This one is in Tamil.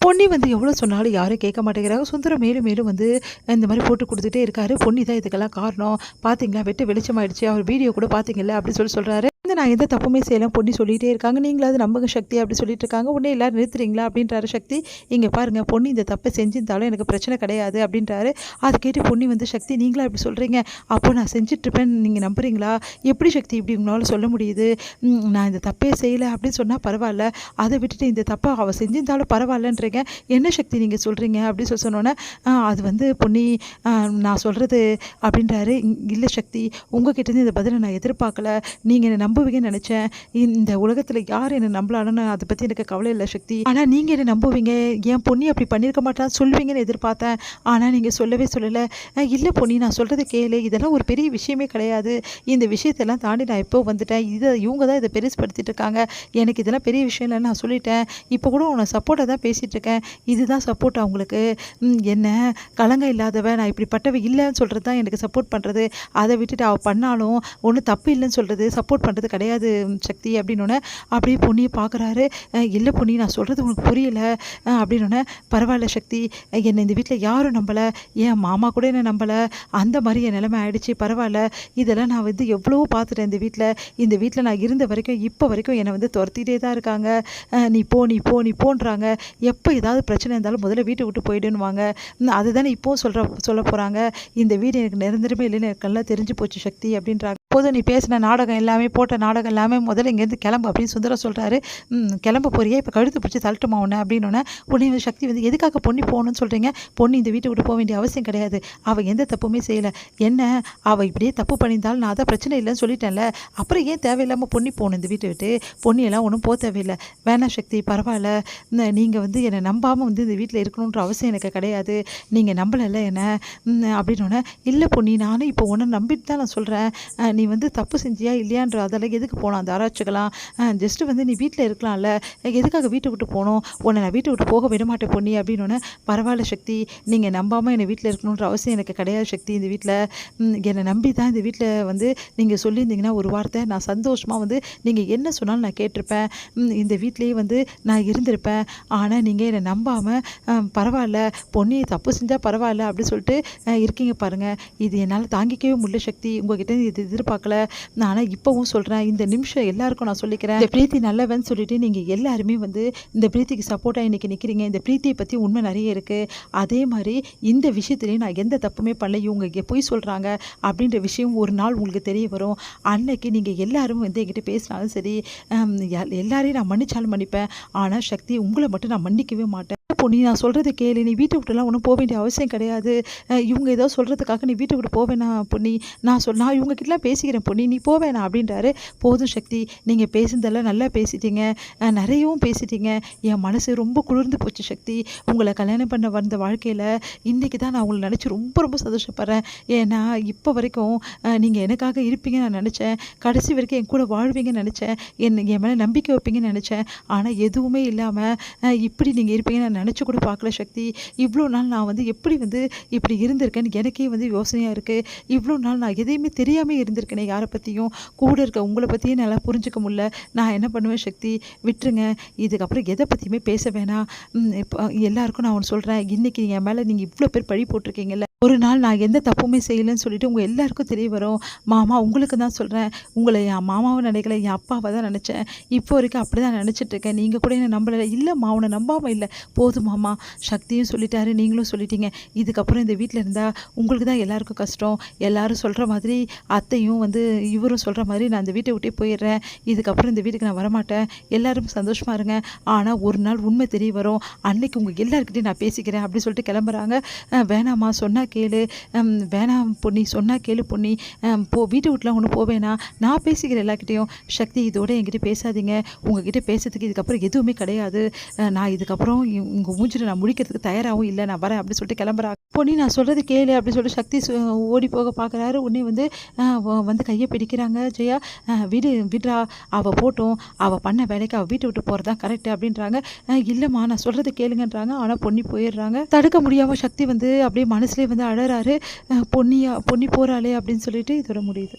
பொன்னி வந்து எவ்வளோ சொன்னாலும் யாரும் கேட்க மாட்டேங்கிறாங்க. சுந்தரம் மேலும் மேலும் வந்து இந்த மாதிரி போட்டு கொடுத்துட்டே இருக்காரு. பொன்னி தான் இதுக்கெல்லாம் காரணம். பார்த்தீங்களா வெட்டு வெளிச்சமாயிடுச்சு. அவர் வீடியோ கூட பார்த்தீங்கல்ல அப்படின்னு சொல்றாரு. நான் எந்த தப்புமே செய்யலாம் பொன்னி சொல்லிகிட்டே இருக்காங்க. நீங்களாவது நம்புங்க சக்தி அப்படி சொல்லிட்டு இருக்காங்க. உடனே எல்லாரும் நிறுத்துறீங்களா அப்படின்றாரு சக்தி. இங்கே பாருங்க பொன்னி இந்த தப்பை செஞ்சிருந்தாலும் எனக்கு பிரச்சனை கிடையாது அப்படின்றாரு. அதை கேட்டு பொன்னி வந்து சக்தி நீங்களா இப்படி சொல்கிறீங்க, அப்போ நான் செஞ்சுட்ருப்பேன்னு நீங்கள் நம்புறீங்களா? எப்படி சக்தி இப்படி உங்களால் சொல்ல முடியுது? நான் இந்த தப்பே செய்யலை அப்படின்னு சொன்னால் பரவாயில்ல, அதை விட்டுட்டு இந்த தப்பை அவள் செஞ்சிருந்தாலும் பரவாயில்லன்றீங்க, என்ன சக்தி நீங்கள் சொல்கிறீங்க அப்படின்னு சொன்னோன்னே அது வந்து பொன்னி நான் சொல்கிறது அப்படின்றாரு. இல்லை சக்தி, உங்ககிட்டேருந்து இந்த பதிலை நான் எதிர்பார்க்கல. நீங்கள் என்னை நம்புவீங்கன்னு நினச்சேன். இந்த உலகத்தில் யார் என்னை நம்பலான்னு அதை பற்றி எனக்கு கவலை இல்லை சக்தி. ஆனால் நீங்கள் என்னை நம்புவீங்க, என் பொண்ணி அப்படி பண்ணியிருக்க மாட்டான்னு சொல்லுவீங்கன்னு எதிர்பார்த்தேன். ஆனால் நீங்கள் சொல்லவே சொல்லலை. இல்லை பொன்னி, நான் சொல்கிறது கேளு, இதெல்லாம் ஒரு பெரிய விஷயமே கிடையாது. இந்த விஷயத்தெல்லாம் தாண்டி நான் எப்போ வந்துட்டேன். இவங்க தான் இதை பெருசுப்படுத்திட்டு இருக்காங்க. எனக்கு இதெல்லாம் பெரிய விஷயம் இல்லைன்னு நான் சொல்லிட்டேன். இப்போ கூட உன்னை சப்போர்ட்டாக தான் பேசிகிட்டு இருக்கேன். இதுதான் சப்போர்ட் அவங்களுக்கு. என்ன கலங்க இல்லாதவன், நான் இப்படிப்பட்டவ இல்லைன்னு சொல்கிறது தான் எனக்கு சப்போர்ட் பண்ணுறது. அதை விட்டுட்டு அவள் பண்ணாலும் ஒன்றும் தப்பு இல்லைன்னு சொல்கிறது சப்போர்ட் பண்ணுறது கிடையாது சக்தி அப்படின்னோடனே அப்படியே பொன்னியை பார்க்குறாரு. இல்லை பொன்னி, நான் சொல்கிறது உனக்கு புரியல அப்படின்னோடனே பரவாயில்ல சக்தி, என்னை இந்த வீட்டில் யாரும் நம்பலை, என் மாமா கூட என்னை நம்பலை, அந்த மாதிரி என் நிலைமை ஆயிடுச்சு. பரவாயில்ல, இதெல்லாம் நான் வந்து எவ்வளவோ பார்த்துட்டேன். இந்த வீட்டில் நான் இருந்த வரைக்கும் இப்போ வரைக்கும் என்னை வந்து துரத்திட்டே தான் இருக்காங்க. நீ போ நீ போ நீ போன்றாங்க. எப்போ ஏதாவது பிரச்சனை இருந்தாலும் முதல்ல வீட்டை விட்டு போயிடுன்னுவாங்க. அதுதானே இப்போவும் சொல்ல போகிறாங்க. இந்த வீடு எனக்கு நிரந்தரமே இல்லைன்னு எனக்கு நல்லா தெரிஞ்சு போச்சு சக்தி அப்படின்றாங்க. போதும், நீ பேசின நாடகம் எல்லாமே, போட்ட நாடகம் எல்லாமே, முதல்ல இங்கேருந்து கிளம்பு அப்படின்னு சுந்தரம் சொல்கிறாரு. கிளம்ப போறியா, இப்போ கழுத்து பிடிச்சி தள்ளட்டுமா உன்னை அப்படின்னோடனே உடனே வந்து சக்தி வந்து எதுக்காக பொன்னி போகணும்னு சொல்கிறீங்க? பொன்னி இந்த வீட்டை விட்டு போக வேண்டிய அவசியம் கிடையாது. அவள் எந்த தப்புமே செய்யலை. என்ன அவள் இப்படியே தப்பு பண்ணியிருந்தாலும் நான் அதான் பிரச்சனை இல்லைன்னு சொல்லிட்டேன்ல, அப்புறம் ஏன் தேவையில்லாமல் பொன்னி போகணும் இந்த வீட்டை விட்டு? பொன்னியெல்லாம் ஒன்றும் போக தேவையில்லை. வேணாம் சக்தி, பரவாயில்ல, நீங்கள் வந்து என்னை நம்பாமல் வந்து இந்த வீட்டில் இருக்கணுன்ற அவசியம் எனக்கு கிடையாது. நீங்கள் நம்பலைல்ல என்ன அப்படின்னோடனே, இல்லை பொன்னி, நானும் இப்போ ஒன்று நம்பிட்டு தான் நான் சொல்கிறேன். நீ வந்து தப்பு செஞ்சியா இல்லையான்ற அதெல்லாம் எதுக்கு போகலாம் அந்த ஆராய்ச்சிக்கலாம்? ஜஸ்ட்டு வந்து நீ வீட்டில் இருக்கலாம்ல, எதுக்காக வீட்டை விட்டு போகணும்? உன்னை நான் வீட்டை விட்டு போக விட மாட்டேன் பொன்னி அப்படின்னோடனே, பரவாயில்ல சக்தி, நீங்கள் நம்பாமல் என்னை வீட்டில் இருக்கணுன்ற அவசியம் எனக்கு கிடையாது சக்தி. இந்த வீட்டில் என்னை நம்பி தான் இந்த வீட்டில் வந்து நீங்கள் சொல்லியிருந்தீங்கன்னா ஒரு வார்த்தை நான் சந்தோஷமாக வந்து நீங்கள் என்ன சொன்னாலும் நான் கேட்டிருப்பேன். இந்த வீட்லேயே வந்து நான் இருந்திருப்பேன். ஆனால் நீங்கள் என்னை நம்பாமல் பரவாயில்ல பொன்னி தப்பு செஞ்சால் பரவாயில்ல அப்படி சொல்லிட்டு இருக்கீங்க பாருங்கள். இது என்னால் தாங்கிக்கவே முடியல சக்தி. உங்ககிட்ட இது எதிர்பார்க்கல. ஆனால் இப்போவும் சொல்கிறேன், இந்த நிமிஷம் எல்லாருக்கும் நான் சொல்லிக்கிறேன், இந்த பிரீத்தி நல்லவன்னு சொல்லிட்டு நீங்கள் எல்லாருமே வந்து இந்த பிரீத்திக்கு சப்போர்ட்டாக இன்றைக்கி நிற்கிறீங்க. இந்த பிரீத்தியை பற்றி உண்மை நிறைய இருக்குது. அதே மாதிரி இந்த விஷயத்துலேயும் நான் எந்த தப்புமே பண்ணல, இவங்க இங்கே பொய் சொல்கிறாங்க அப்படின்ற விஷயம் ஒரு நாள் உங்களுக்கு தெரிய வரும். அன்னைக்கு நீங்கள் எல்லாரும் வந்து என்கிட்ட பேசினாலும் சரி, எல்லாரையும் நான் மன்னிச்சாலும் மன்னிப்பேன். ஆனால் சக்தி, உங்களை மட்டும் நான் மன்னிக்கவே மாட்டேன். பொன்னி, நான் சொல்கிறது கேளு, நீ வீட்டை விட்டுலாம் ஒன்றும் போக வேண்டிய அவசியம் கிடையாது. இவங்க ஏதோ சொல்கிறதுக்காக நீ வீட்டை விட்டு போவேணா பொன்னி? நான் இவங்ககிட்டலாம் பேசிக்கிறேன் பொன்னி, நீ போவேணா அப்படின்றாரு. போதும் சக்தி, நீங்கள் பேசுனதெல்லாம் நல்லா பேசிட்டீங்க, நிறையவும் பேசிட்டீங்க. என் மனசு ரொம்ப குளிர்ந்து போச்சு சக்தி. உங்களை கல்யாணம் பண்ண வந்த வாழ்க்கையில் இன்றைக்கி தான் நான் உங்களை நினச்சி ரொம்ப ரொம்ப சந்தோஷப்படுறேன். ஏன்னா இப்போ வரைக்கும் நீங்கள் எனக்காக இருப்பீங்கன்னு நான் நினச்சேன். கடைசி வரைக்கும் என் கூட வாழ்வீங்கன்னு நினச்சேன். என் மேலே நம்பிக்கை வைப்பீங்கன்னு நினச்சேன். ஆனால் எதுவுமே இல்லாமல் இப்படி நீங்கள் இருப்பீங்கன்னு நான் நினச்சி கூட பார்க்கல சக்தி. இவ்வளோ நாள் நான் வந்து எப்படி வந்து இப்படி இருந்திருக்கேன்னு எனக்கே வந்து யோசனையாக இருக்குது. இவ்வளோ நாள் நான் எதையுமே தெரியாமல் இருந்திருக்கேனே, யாரை பற்றியும். கூட இருக்க உங்களை பற்றியே நல்லா புரிஞ்சிக்க முடியல. நான் என்ன பண்ணுவேன் சக்தி, விட்டுருங்க. இதுக்கப்புறம் எதை பற்றியுமே பேச வேணாம். இப்போ எல்லாருக்கும் நான் ஒன்று சொல்கிறேன், இன்றைக்கி என் மேலே நீங்கள் இவ்வளோ பேர் பழி போட்டிருக்கீங்கல்ல, ஒரு நாள் நான் எந்த தப்புமே செய்யலைன்னு சொல்லிட்டு உங்கள் எல்லாருக்கும் தெரிய வரும். மாமா, உங்களுக்கு தான் சொல்கிறேன், உங்களை என் மாமாவை நினைக்கல, என் அப்பாவை தான் நினச்சேன். இப்போ வரைக்கும் அப்படி தான் நினச்சிட்ருக்கேன். நீங்கள் கூட என்ன நம்பலை. இல்லைம்மா, உன்னை நம்பாமல் இல்லை. போதும் மாமா, சக்தியும் சொல்லிட்டாரு, நீங்களும் சொல்லிட்டீங்க. இதுக்கப்புறம் இந்த வீட்டில் இருந்தால் உங்களுக்கு தான் எல்லாருக்கும் கஷ்டம். எல்லாரும் சொல்கிற மாதிரி, அத்தையும் வந்து இவரும் சொல்கிற மாதிரி நான் இந்த வீட்டை விட்டே போயிடுறேன். இதுக்கப்புறம் இந்த வீட்டுக்கு நான் வரமாட்டேன். எல்லாரும் சந்தோஷமாக இருங்க. ஆனால் ஒரு நாள் உண்மை தெரிய வரும். அன்னைக்கு உங்கள் எல்லாருக்கிட்டையும் நான் பேசிக்கிறேன் அப்படி சொல்லிட்டு கிளம்புறாங்க. வேணாம்மா, சொன்னால் கேளு, வேணாம் பொன்னி, சொன்னால் கேளு பொன்னி, வீட்டை விட்டுலாம் ஒன்றும் போவேனா, நான் பேசிக்கிறேன் எல்லாக்கிட்டையும். சக்தி, இதோட என்கிட்ட பேசாதீங்க. உங்ககிட்ட பேசுறதுக்கு இதுக்கப்புறம் எதுவுமே கிடையாது. நான் இதுக்கப்புறம் உங்கள் மூஞ்சில் நான் முடிக்கிறதுக்கு தயாராகவும் இல்லை, நான் வரேன் அப்படி சொல்லிட்டு கிளம்புறாங்க. பொன்னி, நான் சொல்கிறது கேளு அப்படின்னு சொல்லிட்டு சக்தி ஓடி போக பார்க்குறாரு. உடனே வந்து கையை பிடிக்கிறாங்க. ஜெயா, விட்றா, அவள் போட்டோம், அவள் பண்ண வேலைக்கு அவள் வீட்டை விட்டு போகிறது தான் கரெக்டு அப்படின்றாங்க. இல்லைம்மா, நான் சொல்கிறது கேளுங்கன்றாங்க. ஆனால் பொன்னி போயிடுறாங்க. தடுக்க முடியாமல் சக்தி வந்து அப்படியே மனசுலேயே வந்து அழறாரு. பொன்னி போகிறாளே அப்படின்னு சொல்லிட்டு இதோட முடியுது.